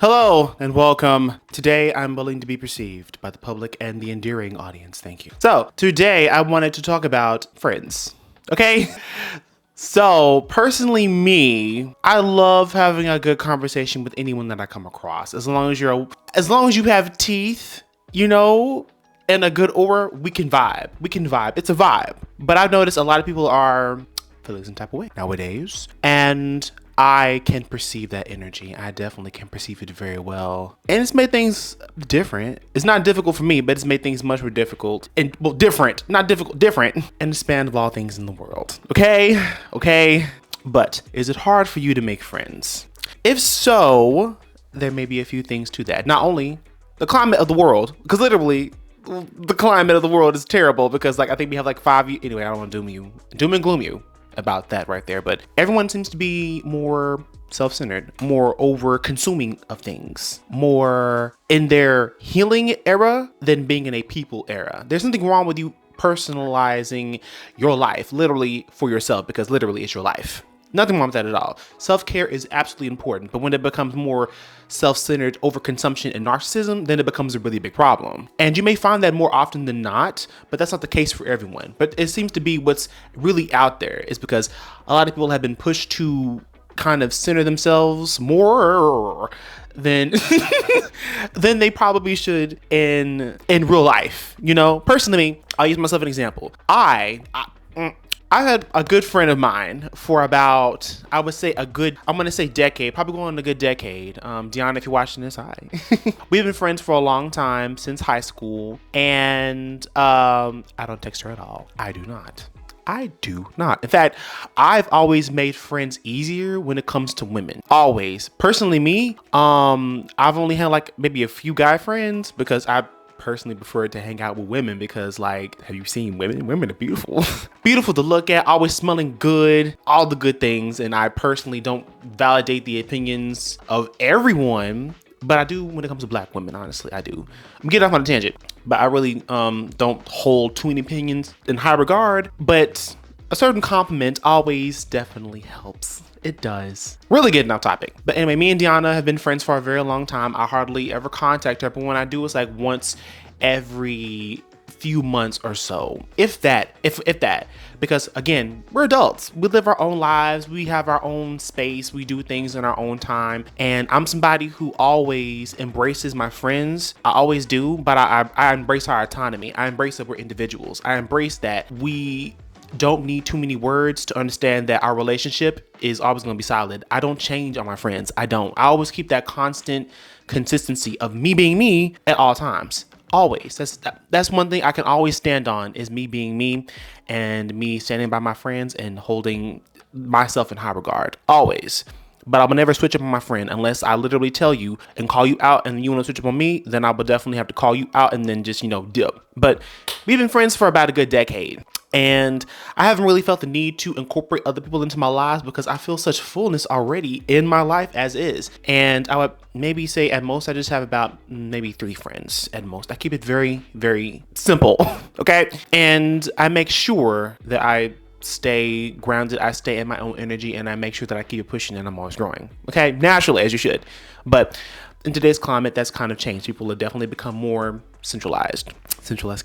Hello and welcome. Today I'm willing to be perceived by the public and the endearing audience. Thank you. So, today I wanted to talk about friends. Okay? So, personally me, I love having a good conversation with anyone that I come across. As long as you have teeth, and a good aura, we can vibe. It's a vibe. But I've noticed a lot of people are feeling some type of way nowadays. And I can perceive that energy. I definitely can perceive it very well. And it's made things different. It's not difficult for me, but it's made things much more difficult and, well, different, not difficult, different in the span of all things in the world. Okay. But is it hard for you to make friends? If so, there may be a few things to that. Not only the climate of the world, because literally the climate of the world is terrible because I think we have 5 years. Anyway, I don't want to doom and gloom you about that right there, but everyone seems to be more self-centered, more over consuming of things, more in their healing era than being in a people era. There's nothing wrong with you personalizing your life literally for yourself, because literally it's your life. Nothing wrong with that at all. Self-care is absolutely important, but when it becomes more self-centered, overconsumption and narcissism, then it becomes a really big problem. And you may find that more often than not, but that's not the case for everyone. But it seems to be what's really out there, is because a lot of people have been pushed to kind of center themselves more than than they probably should in real life. Personally, I'll use myself as an example. I had a good friend of mine for about, I'm going to say decade, probably going on a good decade. Deanna, if you're watching this, hi. We've been friends for a long time, since high school, and I don't text her at all. I do not. In fact, I've always made friends easier when it comes to women. Always. Personally, me, I've only had maybe a few guy friends because I personally prefer to hang out with women because have you seen women? Women are beautiful. Beautiful to look at, always smelling good, all the good things. And I personally don't validate the opinions of everyone, but I do when it comes to black women. Honestly, I do. I'm getting off on a tangent, but I really don't hold too many opinions in high regard, but a certain compliment always definitely helps. It does. Really getting off topic. But anyway, me and Deanna have been friends for a very long time. I hardly ever contact her, but when I do, it's once every few months or so. If that. Because again, we're adults. We live our own lives. We have our own space. We do things in our own time. And I'm somebody who always embraces my friends. I always do, but I embrace our autonomy. I embrace that we're individuals. I embrace that we don't need too many words to understand that our relationship is always going to be solid. I don't change on my friends. I always keep that constant consistency of me being me at all times. Always. That's one thing I can always stand on, is me being me and me standing by my friends and holding myself in high regard. Always. But I will never switch up on my friend unless I literally tell you and call you out and you want to switch up on me, then I will definitely have to call you out and then just, dip. But we've been friends for about a good decade. And I haven't really felt the need to incorporate other people into my lives because I feel such fullness already in my life as is. And I would maybe say at most I just have about maybe 3 friends at most. I keep it very, very simple. Okay. And I make sure that I stay grounded. I stay in my own energy and I make sure that I keep it pushing and I'm always growing. Okay. Naturally, as you should. But in today's climate, that's kind of changed. People have definitely become more centralized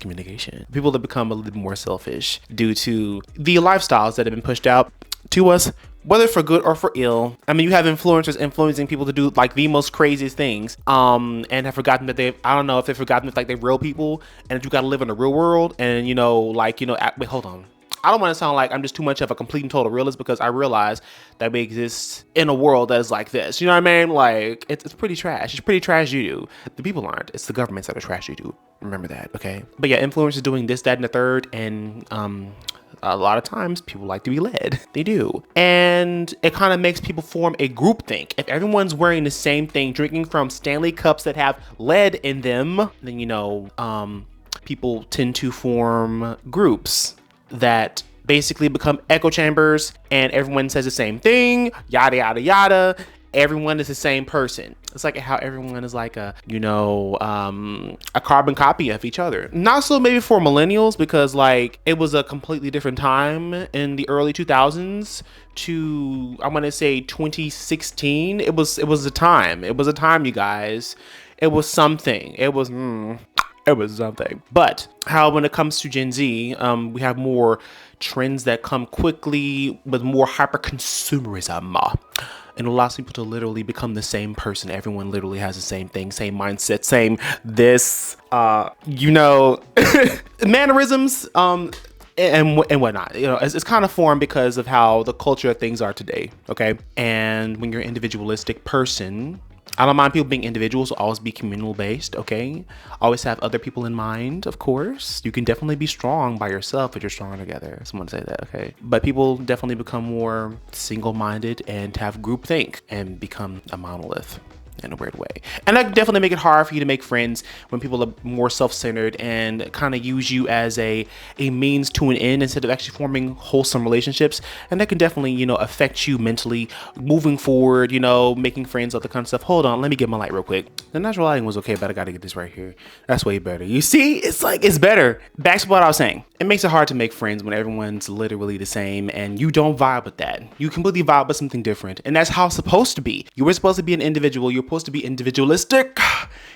communication. People have become a little bit more selfish due to the lifestyles that have been pushed out to us, whether for good or for ill. I mean, you have influencers influencing people to do the most craziest things, and have forgotten that I don't know if they've forgotten that they're real people and that you got to live in the real world. And wait, hold on. I don't want to sound like I'm just too much of a complete and total realist, because I realize that we exist in a world that is like this. You know what I mean? It's pretty trash. It's pretty trash you do. The people aren't. It's the governments that are trash you do. Remember that, okay? But yeah, influencers doing this, that, and the third, and a lot of times people like to be led. They do. And it kind of makes people form a group think. If everyone's wearing the same thing, drinking from Stanley cups that have lead in them, then people tend to form groups that basically become echo chambers and everyone says the same thing, yada, yada, yada. everyone is the same person. It's like how everyone is like a, a carbon copy of each other. Not so maybe for millennials, because like it was a completely different time in the early 2000s to, I want to say 2016. It was a time. It was a time, you guys. It was something. It was something. But how when it comes to Gen Z, we have more trends that come quickly with more hyper consumerism. And it allows people to literally become the same person. Everyone literally has the same thing, same mindset, same this, mannerisms, and whatnot. It's kind of formed because of how the culture of things are today. Okay. And when you're an individualistic person, I don't mind people being individuals, always be communal based, okay? Always have other people in mind, of course. You can definitely be strong by yourself, but you're stronger together. Someone say that, okay? But people definitely become more single-minded and have groupthink and become a monolith in a weird way. And that definitely make it hard for you to make friends when people are more self-centered and kind of use you as a means to an end instead of actually forming wholesome relationships. And that can definitely, affect you mentally moving forward, making friends, all the kind of stuff. Hold on, let me get my light real quick. The natural lighting was okay, but I gotta get this right here. That's way better. You see, it's better. Back to what I was saying. It makes it hard to make friends when everyone's literally the same and you don't vibe with that. You completely vibe with something different. And that's how it's supposed to be. You were supposed to be an individual. You're supposed to be individualistic.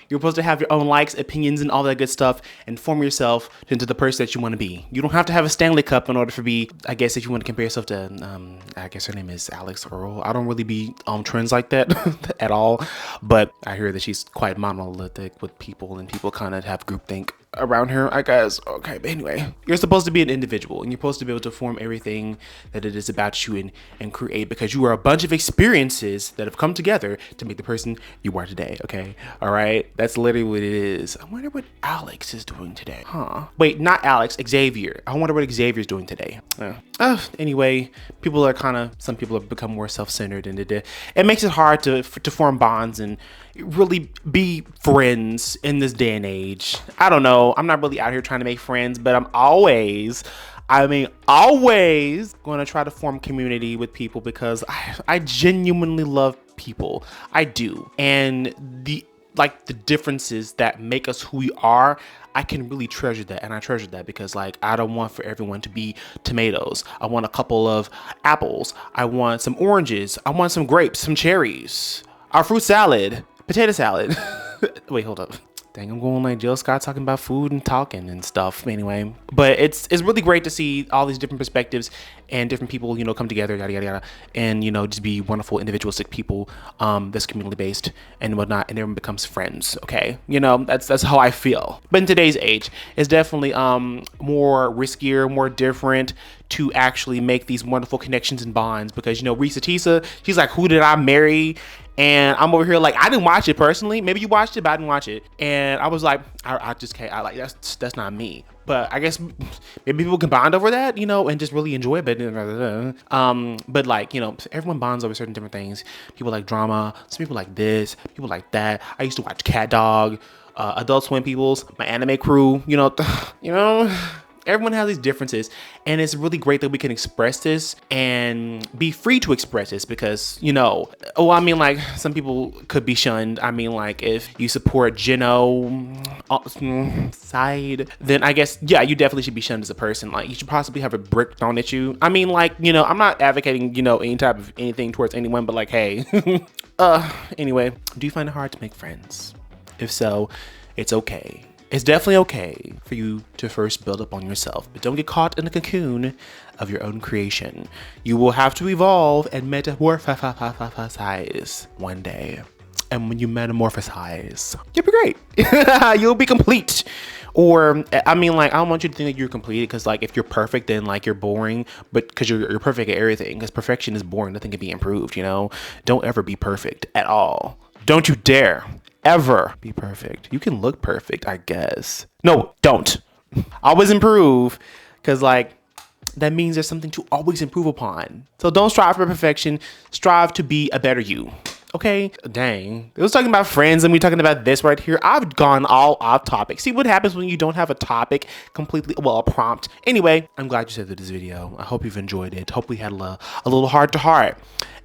You're supposed to have your own likes, opinions, and all that good stuff and form yourself into the person that you want to be. You don't have to have a Stanley Cup in order to be, I guess, if you want to compare yourself to, I guess her name is Alex Earl. I don't really be on trends like that at all, but I hear that she's quite monolithic with people and people kind of have groupthink around her, I guess. Okay, but anyway, you're supposed to be an individual and you're supposed to be able to form everything that it is about you and create, because you are a bunch of experiences that have come together to make the person you are today. Okay, all right, that's literally what it is. I wonder what Alex is doing today. Wait, not Alex, Xavier. I wonder what Xavier's doing today. Anyway, some people have become more self-centered, and it makes it hard to form bonds and really be friends in this day and age. I don't know. I'm not really out here trying to make friends, but I'm always going to try to form community with people because I genuinely love people. I do. And the differences that make us who we are, I can really treasure that. And I treasure that because I don't want for everyone to be tomatoes. I want a couple of apples. I want some oranges. I want some grapes, some cherries, our fruit salad, potato salad. Wait, hold up. Dang, I'm going like Jill Scott talking about food and talking and stuff. Anyway, but it's really great to see all these different perspectives and different people, come together, yada, yada, yada, and, just be wonderful individualistic people that's community based and whatnot, and everyone becomes friends. Okay. That's how I feel. But in today's age, it's definitely more riskier, more different to actually make these wonderful connections and bonds because, Risa Tisa, she's like, who did I marry? And I'm over here I didn't watch it personally. Maybe you watched it, but I didn't watch it. And I was like, I just can't. That's not me. But I guess maybe people can bond over that, and just really enjoy it. But everyone bonds over certain different things. People like drama. Some people like this. People like that. I used to watch Cat Dog, Adult Swim peoples, my anime crew. Everyone has these differences, and it's really great that we can express this and be free to express this because, some people could be shunned. If you support Geno side, then I guess, yeah, you definitely should be shunned as a person. You should possibly have a brick thrown at you. I'm not advocating, any type of anything towards anyone, but hey, anyway, do you find it hard to make friends? If so, it's okay. It's definitely okay for you to first build up on yourself, but don't get caught in the cocoon of your own creation. You will have to evolve and metamorphosize one day. And when you metamorphosize, you'll be great. You'll be complete. Or, I don't want you to think that you're completed because, if you're perfect, then, you're boring. But because you're perfect at everything, because perfection is boring. Nothing can be improved, Don't ever be perfect at all. Don't you dare ever be perfect. You can look perfect, I guess. No, don't. Always improve, because that means there's something to always improve upon. So don't strive for perfection. Strive to be a better you. Okay, dang. It was talking about friends and we talking about this right here. I've gone all off topic. See what happens when you don't have a topic completely, well, a prompt. Anyway, I'm glad you said that this video. I hope you've enjoyed it. Hope we had a little heart to heart.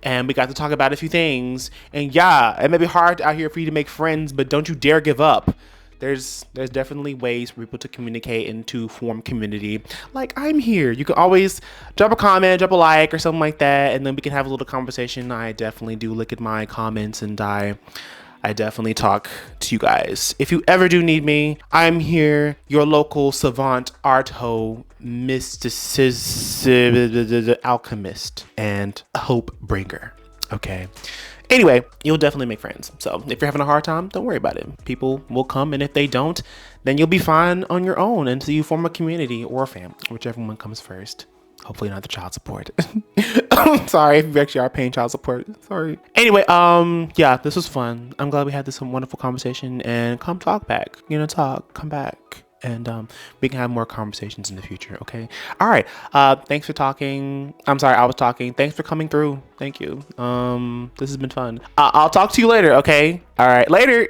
And we got to talk about a few things. And yeah, it may be hard out here for you to make friends, but don't you dare give up. There's definitely ways for people to communicate and to form community. Like, I'm here. You can always drop a comment, drop a like or something like that, and then we can have a little conversation. I definitely do look at my comments and I definitely talk to you guys. If you ever do need me, I'm here, your local savant, art ho, mysticism, alchemist, and hope bringer. Okay. Anyway, you'll definitely make friends. So if you're having a hard time, don't worry about it. People will come, and if they don't, then you'll be fine on your own until you form a community or a family, whichever one comes first. Hopefully not the child support. I'm sorry if you actually are paying child support. Sorry. Anyway, yeah, this was fun. I'm glad we had this wonderful conversation, and come talk back. Come back. And we can have more conversations in the future. Okay. All right. Thanks for talking. I'm sorry, I was talking. Thanks for coming through. Thank you. This has been fun. I'll talk to you later. Okay. All right. Later.